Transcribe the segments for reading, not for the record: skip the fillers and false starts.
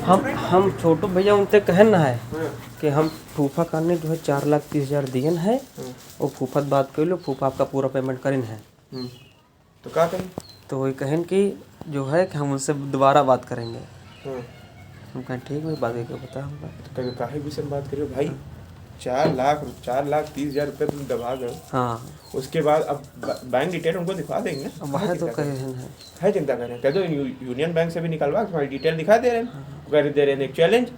हम छोटू भैया उनसे कहन ना है कि हम फूफा करने जो है 4,30,000 दिए है और फूफा बात कर लो, फूफा आपका पूरा पेमेंट करें है। तो क्या करें? तो वही कहें कि जो है कि हम उनसे दोबारा बात करेंगे। हम कहें ठीक है, बात करके बता हमका। तो कभी काहे विषय में बात करियो भाई? 4,30,000 रुपये तुम दबा गए। हाँ, उसके बाद अब बैंक डिटेल उनको दिखवा देंगे। वह तो कहे है चिंता करें, कह दो यूनियन बैंक से भी निकलवा तुम्हारी डिटेल दिखा दे रहे हैं, दे रहे हैं एक चैलेंज।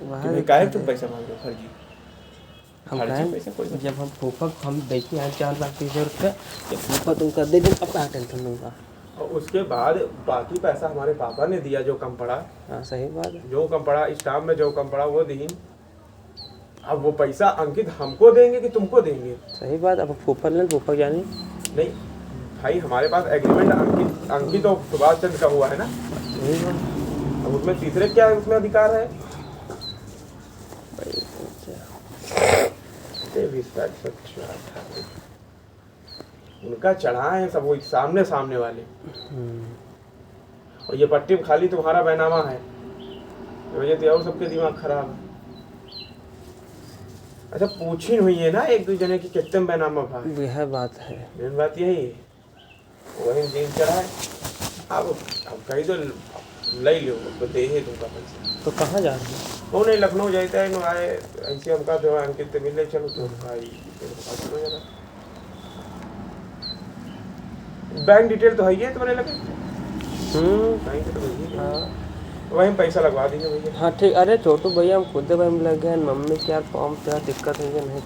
वह काहे तुम पैसा मांग रहे हो फर्जी? हम कहें जब हम फूफा हम देखिए यहाँ 4,30,000 रुपये, जब फूफा तुम कर दे अब क्या टेंशन लूँगा। और उसके बाद बाकी पैसा हमारे पापा ने दिया जो कम पड़ा। हाँ सही बात है, जो कम पड़ा स्टाफ में जो कम पड़ा वो दी। अब वो पैसा अंकित हमको देंगे कि तुमको देंगे? सही बात। अब फूफा लें, फूफा जानी नहीं भाई, हमारे पास एग्रीमेंट अंकित और सुभाष चंद्र का हुआ है ना। सही बात। अब उसमें तीसरे क्या उसमें अधिकार है? उनका चढ़ा है सब वही सामने वाले। और ये पट्टी खाली तुम्हारा बैनामा है, वजह तो और सबके दिमाग खराब है। अच्छा पूछी हुई है ना एक दूसरे की कितने बैनामा भाई? यह बात है, मेन बात यही है। वही दिन चढ़ा है। अब कहीं तो ले लो तो दे है तुमका पैसा। तो कहाँ जा रहे हैं? वो नहीं लखनऊ जाता है न आए ऐसे हमका जो है अंकित मिले चलो तो भाई बैंक डिटेल तो है ही है तुम्हारे लगे। बैंक तो वही है, वहीं पैसा लगवा देंगे भैया। हाँ ठीक। अरे छोटू भैया हम खुद भाई लग गए, मम्मी क्या फॉर्म क्या दिक्कत है या नहीं?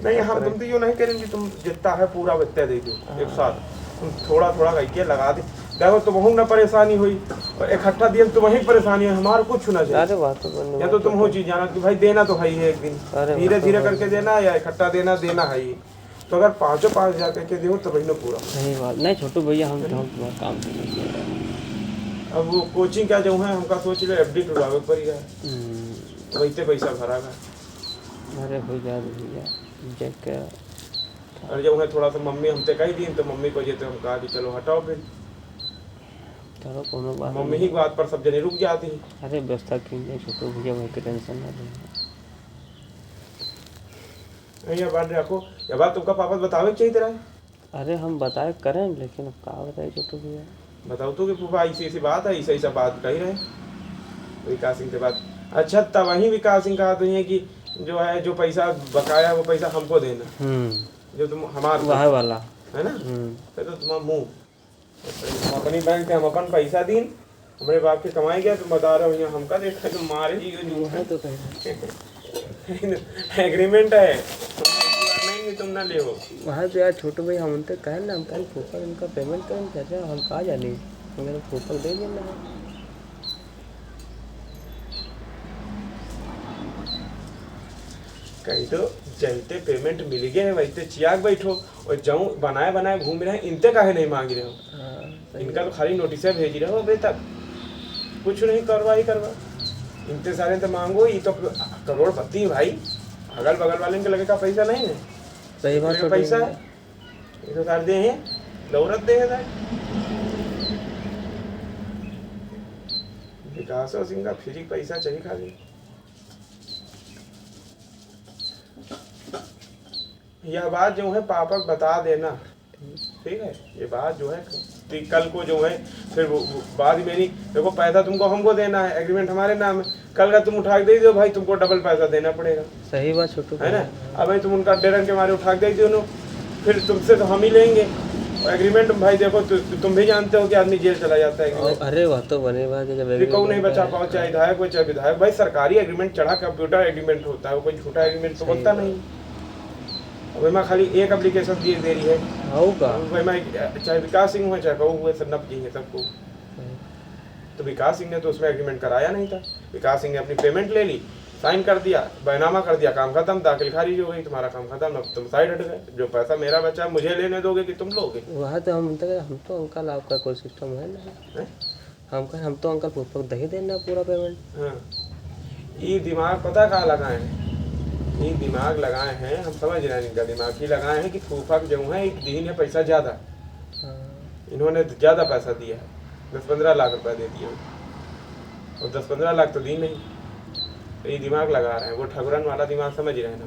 नहीं हम तुम तो यो नहीं करेंगे, तुम जितना है पूरा बत्ता दे दो एक साथ। तुम थोड़ा थोड़ा करके लगा दे, देखो तुम ना परेशानी हुई और इकट्ठा दिए तो वही परेशानी है, हमारा कुछ ना चाहिए। अरे बात तो या तो तुम हो चीज जाना कि भाई देना तो है ही है एक दिन, धीरे धीरे करके देना या इकट्ठा देना है ही। तो अगर 5,000 करके दो तो वही ना पूरा। सही बात। नहीं छोटू भैया हम तुम्हारा काम अब वो कोचिंग क्या जो है हमका सोच लो FD टुड़ावे पर ही है, वैसे पैसा भरा गा। अरे हो जाए भैया देख के। और जब है थोड़ा सा मम्मी हमसे कही दी तो मम्मी को जेते हम कहा कि चलो हटाओ फिर। चलो कोनो बात मम्मी ही बात पर सब जने रुक जाती है। अरे व्यवस्था कीजिए छोटू भैया, वही की टेंशन ना लें। ये बात रखो, ये बात तुमका पापा बतावे चाहिए तेरा। अरे हम बताए करें लेकिन अब क्या बताए छोटू भैया। बताओ तो कि फूफा ऐसी बात है, ऐसा बात कही रहे विकास सिंह से बात। अच्छा तब वही विकास सिंह कहा है कि जो है जो पैसा बकाया वो पैसा हमको देना, जो तुम हमारा वह वाला है ना। तो तुम्हारा मुँह हम अपनी बैंक से हम अपन पैसा दीन हमारे बाप के कमाई गया, तुम बता रहे हो यहाँ हमका देखा तुम मारे ही तो एग्रीमेंट है तुम ना ले वहाँ तो यार छोटू भाई हम उनसे कहें ना, हम कहें फूफा उनका पेमेंट करें कैसे, हम कहाँ जाने मेरे फूफा दे देना है। कहीं तो जैसे पेमेंट मिल गया है वैसे चियाक बैठो और जाऊँ बनाए घूम रहे हैं, इनते काहे नहीं मांग रहे हो? इनका तो खाली नोटिस भेज रहे हो अभी तक, कुछ नहीं करवा। इनते सारे तो मांगो, ये तो करोड़पति भाई, अगल बगल वाले के लगे का पैसा नहीं है। सही बात, पैसा है ये तो सारे दे हैं, दौलत दे है। विकास सिंह का फ्री पैसा चाहिए खाली। यह बात जो है पापा बता देना, ठीक है? ये बात जो है कल को जो है फिर वो बात मेरी, देखो पैसा तुमको हमको देना है, एग्रीमेंट हमारे नाम है, कल का तुम उठा के दे दो भाई, तुमको डबल पैसा देना पड़ेगा। सही बात छोटू है ना। अब भाई तुम उनका डेरन के मारे उठा के दे दो, फिर तुमसे तो हम ही लेंगे एग्रीमेंट। भाई देखो तुम भी जानते हो कि आदमी जेल चला जाता है। अरे वह तो बने बात है, कौन नहीं बचा पाओ, चाहे विधायक हो चाहे विधायक। भाई सरकारी एग्रीमेंट चढ़ा, कंप्यूटर एग्रीमेंट होता है, कोई झूठा एग्रीमेंट तो होता नहीं। अब मैं खाली एक एप्लीकेशन दे रही है भाई, मैं चाहे विकास सिंह हुए चाहे कहूँ हुए सब नप जी सबको। तो विकास सिंह ने तो उसमें एग्रीमेंट कराया नहीं था। विकास सिंह ने अपनी पेमेंट ले ली, साइन कर दिया, बैनामा कर दिया, काम खत्म, दाखिल खारिज हो गई, तुम्हारा काम खत्म, अब तुम साइड हट गए। जो पैसा मेरा बचा मुझे लेने दोगे कि तुम लोगे? वह तो हम तो अंकल आपका कोई सिस्टम है नहीं, हम तो अंकल फूफा दे देना पूरा पेमेंट। हाँ ये दिमाग पता कहाँ लगाए हैं, ये दिमाग लगाए हैं, हम समझ रहे हैं इनका दिमाग ही लगाए हैं कि फूफा जो है एक दिन है पैसा ज़्यादा, इन्होंने ज़्यादा पैसा दिया है, 10-15 लाख रुपए दे दिए। और 10-15 लाख तो दी नहीं। तो ये दिमाग लगा रहे हैं, वो ठगुरन वाला दिमाग समझ रहे हैं ना,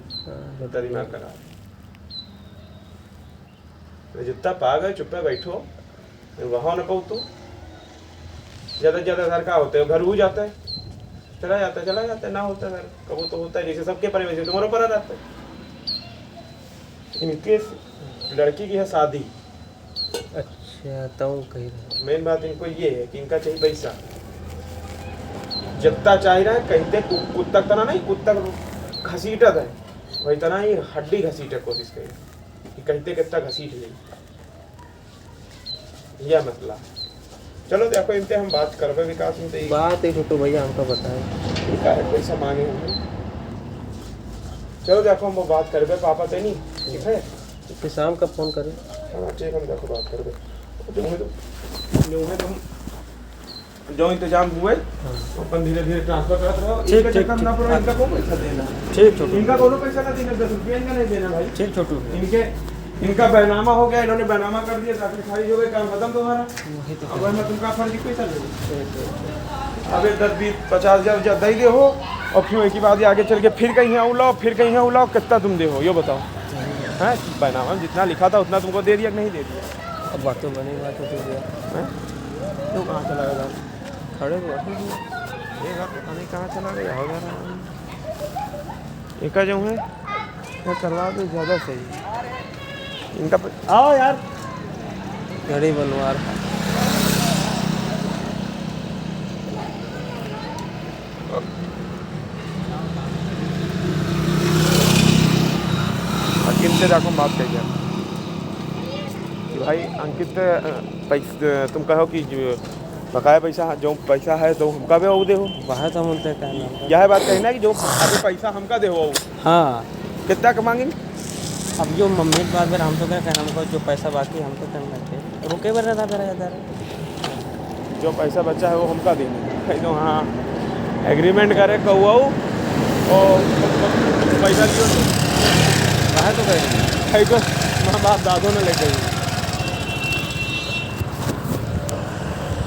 जितना दिमाग लगा रहे हैं। तो जितना पा गए चुप पे बैठो, वहाँ न पाओ तो ज़्यादा से ज़्यादा घर का होते है, घर हो जाता है, चला जाता है, ना होता है घर कबो तो होता है, जैसे सबके पर वैसे तुम्हारे ऊपर रहता है। इनके लड़की की है शादी। अच्छा तो कही रहे मेन बात इनको ये है कि इनका चाहिए पैसा, जितना चाहिए रहा है कहते कुत्ता तना नहीं, कुत्ता घसीटत है वही तना ही हड्डी घसीटे कोशिश करी कि कहते कितना घसीट ले, यह मसला। चलो देखो इनसे हम बात करवे विकास में, तो बात है छोटू भैया हमको बताए इनका है पैसा मांगे होंगे। चलो देखो हम वो बात करवे पापा से नहीं, ठीक है फिर शाम का फ़ोन करें। हाँ ठीक है, हम देखो बात करवे जो है तुम जो इंतजाम हुए अपन धीरे धीरे ट्रांसफर करते रहो। ठीक, इनका चक्कर ना पड़ो, इनका को पैसा देना, ठीक छोटू, इनका कोनो पैसा ना देना, 10 रुपये इनका नहीं देना भाई। ठीक छोटू, इनका बैनामा हो गया, इन्होंने बैनामा कर दिया, दाखिल खारिज हो गई, काम खत्म तुम्हारा। वही तो अब मैं तुमका फर्जी पैसा ले अबे 10-20-50 हज़ार दे दे हो, और फिर एक बाद आगे चल के फिर कहीं उलाओ, फिर कहीं उलाओ, कितना तुम दे हो ये बताओ। हैं बैनामा में जितना लिखा था उतना तुमको दे दिया कि नहीं दे दिया? अब बात तो बनी, बात तो दिया तो कहाँ चला गया खड़े हुआ ये घर पता नहीं कहाँ चला गया होगा। इनका जो है ये करवा दो ज़्यादा सही। इनका आओ यार, घड़ी बनवा रहा। अंकित से जाकर बात करिए कि भाई अंकित पैसा तुम कहो कि बकाया पैसा जो पैसा है तो हमका भी दे हो। बाहर तो हम उनसे कहना यह बात कहना है कि जो अभी पैसा हमका दे हो। हाँ कितना कमाएंगे? अब जो मम्मी की बात हम तो क्या कहना, हमको जो पैसा बाकी हम तो कहना चाहिए रुके पर रहता मेरा यार, जो पैसा बचा है वो हमका देना है। तो हाँ एग्रीमेंट करे कहू और पैसा दियो बाहर तो कहीं तो माँ बाप दादों ने लेके